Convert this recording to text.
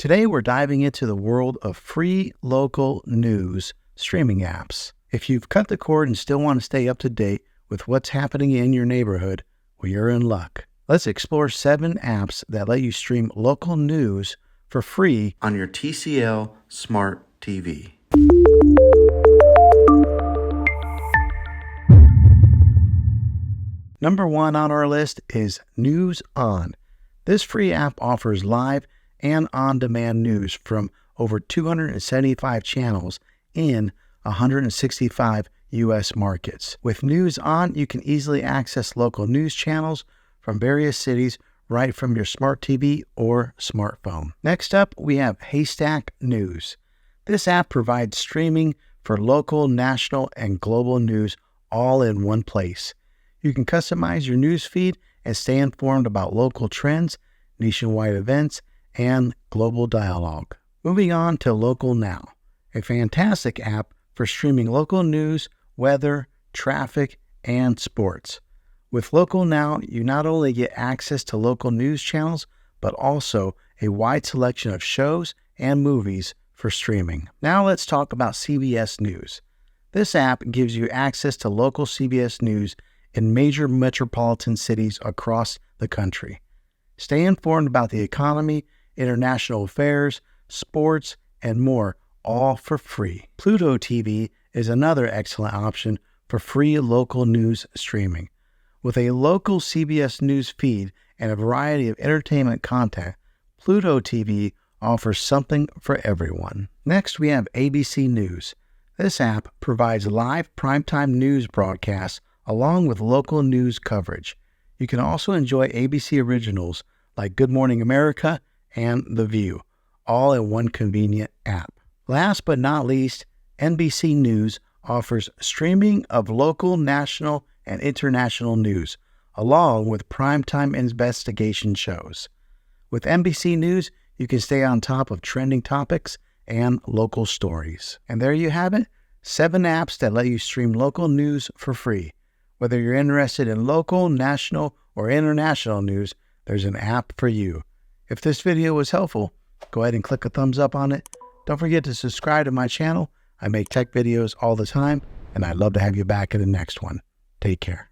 Today we're diving into the world of free local news streaming apps. If you've cut the cord and still want to stay up to date with what's happening in your neighborhood, well, you're in luck. Let's explore 7 apps that let you stream local news for free on your TCL Smart TV. Number 1 on our list is News On. This free app offers live and on-demand news from over 275 channels in 165 U.S. markets. With News On, you can easily access local news channels from various cities right from your smart TV or smartphone. Next up, we have Haystack News. This app provides streaming for local, national, and global news all in one place. You can customize your news feed and stay informed about local trends, nationwide events, and global dialogue. Moving on to Local Now, a fantastic app for streaming local news, weather, traffic, and sports. With Local Now, you not only get access to local news channels, but also a wide selection of shows and movies for streaming. Now let's talk about CBS News. This app gives you access to local CBS News in major metropolitan cities across the country. Stay informed about the economy, international affairs, sports, and more, all for free. Pluto TV is another excellent option for free local news streaming. With a local CBS News feed and a variety of entertainment content, Pluto TV offers something for everyone. Next, we have ABC News. This app provides live primetime news broadcasts along with local news coverage. You can also enjoy ABC originals like Good Morning America and The View, all in one convenient app. Last but not least, NBC News offers streaming of local, national, and international news, along with primetime investigation shows. With NBC News, you can stay on top of trending topics and local stories. And there you have it, 7 apps that let you stream local news for free. Whether you're interested in local, national, or international news, there's an app for you. If this video was helpful, go ahead and click a thumbs up on it. Don't forget to subscribe to my channel. I make tech videos all the time, and I'd love to have you back in the next one. Take care.